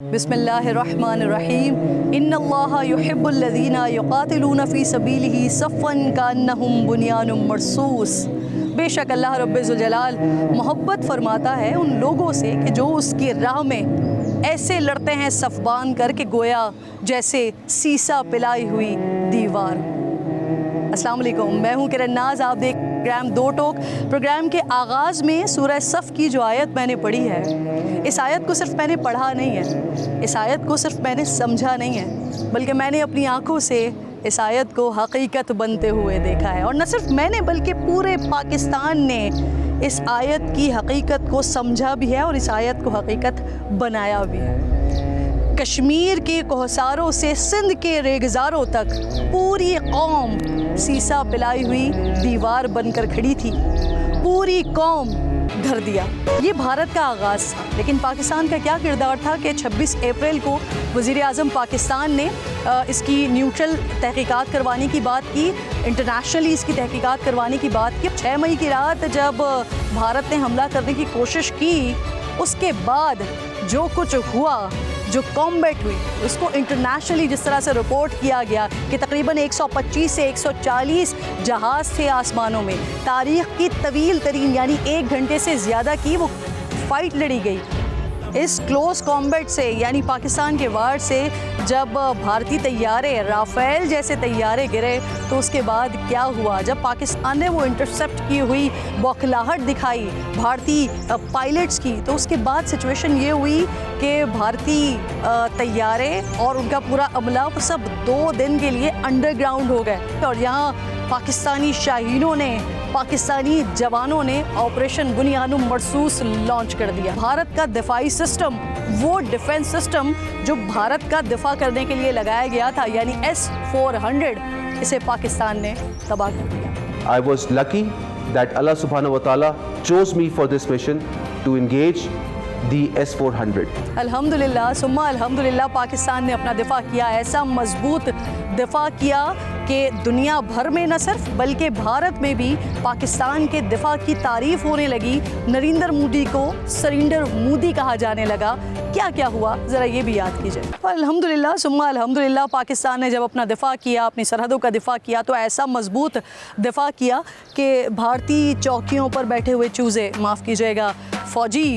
बिस्मिल्लाहिर्रहमानिर्रहीम इन्नल्लाहा युहिब्बुल्लज़ीना युक़ातिलूना फ़ी सबीलिही सफ़्फ़न कअन्नहुम बुनियानुम मरसूस। बेशक अल्लाह रब्बुल जलाल मोहब्बत फरमाता है उन लोगों से कि जो उसकी राह में ऐसे लड़ते हैं सफ़ बांध कर के गोया जैसे सीसा पिलाई हुई दीवार। अस्सलाम वालेकुम, मैं हूँ किरण नाज। आप देख प्रोग्राम दो टोक। प्रोग्राम के आगाज़ में सूरह सफ़ की जो आयत मैंने पढ़ी है, इस आयत को सिर्फ मैंने पढ़ा नहीं है, इस आयत को सिर्फ मैंने समझा नहीं है, बल्कि मैंने अपनी आंखों से इस आयत को हकीकत बनते हुए देखा है। और न सिर्फ मैंने बल्कि पूरे पाकिस्तान ने इस आयत की हकीकत को समझा भी है और इस आयत को हकीकत बनाया भी है। कश्मीर के कोहसारों से सिंध के रेगज़ारों तक पूरी कौम सीसा पिलाई हुई दीवार बनकर खड़ी थी। पूरी कौम धर दिया। ये भारत का आगाज़ था, लेकिन पाकिस्तान का क्या किरदार था कि 26 अप्रैल को वज़ीर आज़म पाकिस्तान ने इसकी न्यूट्रल तहकीकात करवाने की बात की, इंटरनेशनली इसकी तहकीकात करवाने की बात की। 6 मई की रात जब भारत ने हमला करने की कोशिश की, उसके बाद जो कुछ हुआ, जो कॉम्बैट हुई, उसको इंटरनेशनली जिस तरह से रिपोर्ट किया गया कि तकरीबन 125 से 140 जहाज़ थे आसमानों में। तारीख़ की तवील तरीन यानी 1 घंटे से ज़्यादा की वो फ़ाइट लड़ी गई। इस क्लोज़ कॉम्बैट से यानी पाकिस्तान के वार से जब भारतीय तैयारे, राफ़ेल जैसे तैयारे गिरे, तो उसके बाद क्या हुआ? जब पाकिस्तान ने वो इंटरसेप्ट की हुई बौखलाहट दिखाई भारतीय पायलट्स की, तो उसके बाद सिचुएशन ये हुई कि भारतीय तैयारे और उनका पूरा अमला वो सब 2 दिन के लिए अंडरग्राउंड हो गए। और यहाँ पाकिस्तानी शाहीनों ने, पाकिस्तानी जवानों ने ऑपरेशन बुनियानुम मरसूस लॉन्च कर दिया। भारत का दिफाई सिस्टम, वो डिफेंस सिस्टम जो भारत का दिफा करने के लिए लगाया गया था, यानी S-400, इसे पाकिस्तान ने तबाह कर दिया। I was lucky that Allah subhanahu wa ta'ala chose me for this mission to engage the S-400. अल्हम्दुलिल्लाह सुम्मा अल्हम्दुलिल्लाह, पाकिस्तान ने अपना दिफा किया, ऐसा मजबूत दिफा किया कि दुनिया भर में न सिर्फ बल्कि भारत में भी पाकिस्तान के दिफा की तारीफ़ होने लगी। नरेंद्र मोदी को सरेंडर मोदी कहा जाने लगा। क्या क्या हुआ ज़रा ये भी याद कीजिए। अल्हम्दुलिल्लाह सुम्मा अल्हम्दुलिल्लाह, पाकिस्तान ने जब अपना दिफा किया, अपनी सरहदों का दिफा किया, तो ऐसा मजबूत दिफा किया कि भारतीय चौकियों पर बैठे हुए चूज़े, माफ़ कीजिएगा, फ़ौजी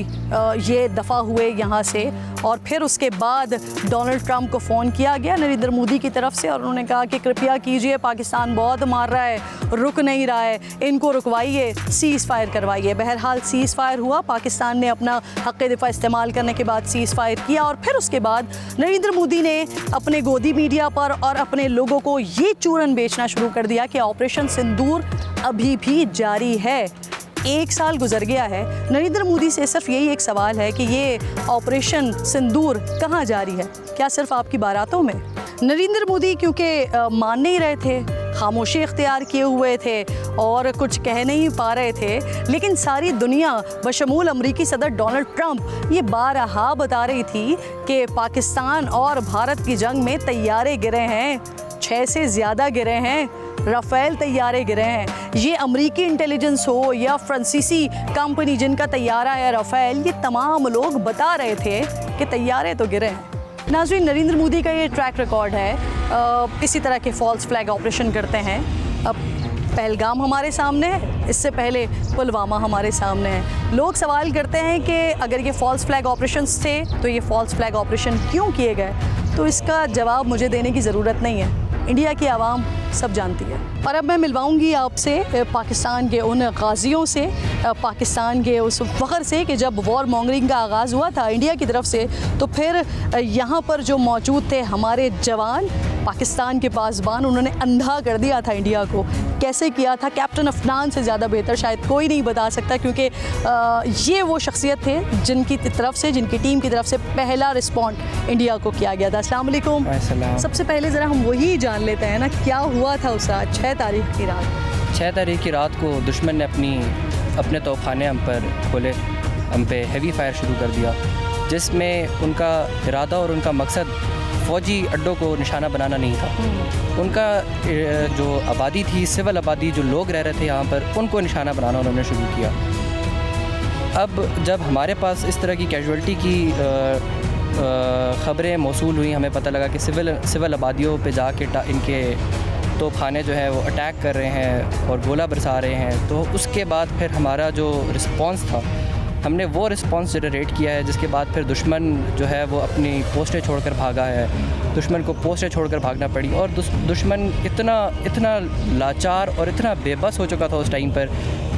ये दफ़ा हुए यहाँ से। और फिर उसके बाद डोनाल्ड ट्रंप को फ़ोन किया गया नरेंद्र मोदी की तरफ से, और उन्होंने कहा कि कृपया कीजिए, पाकिस्तान बहुत मार रहा है, रुक नहीं रहा है, इनको रुकवाइए, सीज़ फायर करवाइए। बहरहाल सीज़ फायर हुआ, पाकिस्तान ने अपना हक़ दिफा इस्तेमाल करने के बाद सीज़ फायर किया। और फिर उसके बाद नरेंद्र मोदी ने अपने गोदी मीडिया पर और अपने लोगों को ये चूरन बेचना शुरू कर दिया कि ऑपरेशन सिंदूर अभी भी जारी है। 1 साल गुजर गया है। नरेंद्र मोदी से सिर्फ यही एक सवाल है कि ये ऑपरेशन सिंदूर कहाँ जारी है? क्या सिर्फ आपकी बारातों में? नरेंद्र मोदी क्योंकि मान नहीं रहे थे, खामोशी इख्तियार किए हुए थे और कुछ कह नहीं पा रहे थे, लेकिन सारी दुनिया बशमूल अमरीकी सदर डोनाल्ड ट्रंप ये बारहा बता रही थी कि पाकिस्तान और भारत की जंग में तैयारे गिरे हैं, 6 से ज़्यादा गिरे हैं, राफ़ेल तैयारे गिरे हैं। ये अमरीकी इंटेलिजेंस हो या फ्रांसीसी कंपनी जिनका तैयारा है राफ़ेल, ये तमाम लोग बता रहे थे कि तैयारे तो गिरे हैं। नाज़रीन, नरेंद्र मोदी का ये ट्रैक रिकॉर्ड है, इसी तरह के फॉल्स फ्लैग ऑपरेशन करते हैं। अब पहलगाम हमारे सामने है, इससे पहले पुलवामा हमारे सामने है। लोग सवाल करते हैं कि अगर ये फॉल्स फ्लैग ऑपरेशंस थे तो ये फॉल्स फ्लैग ऑपरेशन क्यों किए गए? तो इसका जवाब मुझे देने की ज़रूरत नहीं है, इंडिया की आवाम सब जानती है। और अब मैं मिलवाऊंगी आपसे पाकिस्तान के उन गाजियों से, पाकिस्तान के उस फ़ख्र से कि जब वॉर मॉन्गरिंग का आगाज़ हुआ था इंडिया की तरफ से, तो फिर यहाँ पर जो मौजूद थे हमारे जवान, पाकिस्तान के पासबान, उन्होंने अंधा कर दिया था इंडिया को। कैसे किया था? कैप्टन अफनान से ज़्यादा बेहतर शायद कोई नहीं बता सकता, क्योंकि ये वो शख्सियत थे जिनकी तरफ से, जिनकी टीम की तरफ से पहला रिस्पॉन्ड इंडिया को किया गया था। अस्सलाम वालेकुम। सबसे पहले ज़रा हम वही जान लेते हैं ना, क्या हुआ था उस रात, 6 तारीख की रात? 6 तारीख की रात को दुश्मन ने अपने तोपखाने हम पर खोले, हम पे हैवी फायर शुरू कर दिया, जिसमें उनका इरादा और उनका मकसद फ़ौजी अड्डों को निशाना बनाना नहीं था। उनका जो आबादी थी, सिविल आबादी, जो लोग रह रहे थे यहाँ पर, उनको निशाना बनाना उन्होंने शुरू किया। अब जब हमारे पास इस तरह की कैजुअल्टी की ख़बरें मौसूल हुई, हमें पता लगा कि सिविल आबादियों पे जाके इनके तोपखाने जो है वो अटैक कर रहे हैं और गोला बरसा रहे हैं। तो उसके बाद फिर हमारा जो रिस्पॉन्स था, हमने वो रिस्पॉन्स जनरेट किया है, जिसके बाद फिर दुश्मन जो है वो अपनी पोस्टें छोड़कर भागा है। दुश्मन को पोस्टें छोड़कर भागना पड़ी और दुश्मन इतना लाचार और इतना बेबस हो चुका था उस टाइम पर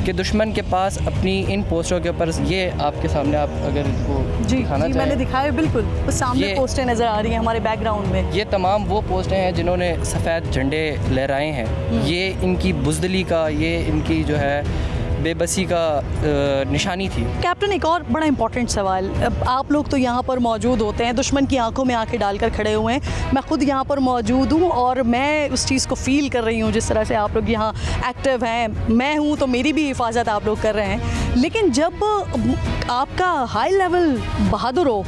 कि दुश्मन के पास अपनी इन पोस्टों के ऊपर, ये आपके सामने, आप अगर इसको दिखाना चाहें, मैंने दिखाया बिल्कुल, उस सामने ये पोस्टें नज़र आ रही हैं हमारे बैकग्राउंड में। ये तमाम वो पोस्टें हैं जिन्होंने सफ़ेद झंडे लहराए हैं। ये इनकी बुज़दिली का, ये इनकी जो है बेबसी का निशानी थी। कैप्टन, एक और बड़ा इंपॉर्टेंट सवाल, अब आप लोग तो यहाँ पर मौजूद होते हैं, दुश्मन की आंखों में आंखें डालकर खड़े हुए हैं। मैं खुद यहाँ पर मौजूद हूँ और मैं उस चीज़ को फ़ील कर रही हूँ जिस तरह से आप लोग यहाँ एक्टिव हैं। मैं हूँ तो मेरी भी हिफाजत आप लोग कर रहे हैं, लेकिन जब आपका हाई लेवल बहादुर हो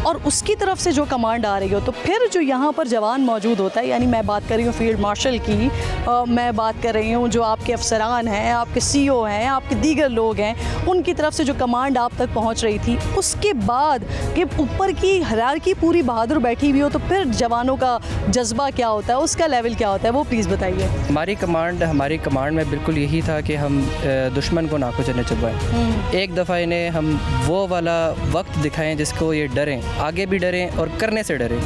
और उसकी तरफ से जो कमांड आ रही हो, तो फिर जो यहाँ पर जवान मौजूद होता है, यानी मैं बात कर रही हूँ फील्ड मार्शल की, मैं बात कर रही हूँ जो आपके अफसरान हैं, आपके CEO हैं, आपके दीगर लोग हैं, उनकी तरफ से जो कमांड आप तक पहुँच रही थी, उसके बाद कि ऊपर की हायरार्की पूरी बहादुर बैठी हुई हो, तो फिर जवानों का जज्बा क्या होता है, उसका लेवल क्या होता है, वो प्लीज़ बताइए। हमारी कमांड में बिल्कुल यही था कि हम दुश्मन को नाको चने चुभवाएं। एक दफ़ा इन्हें हम वो वाला वक्त दिखाएं जिसको ये डरें, आगे भी डरें और करने से डरें।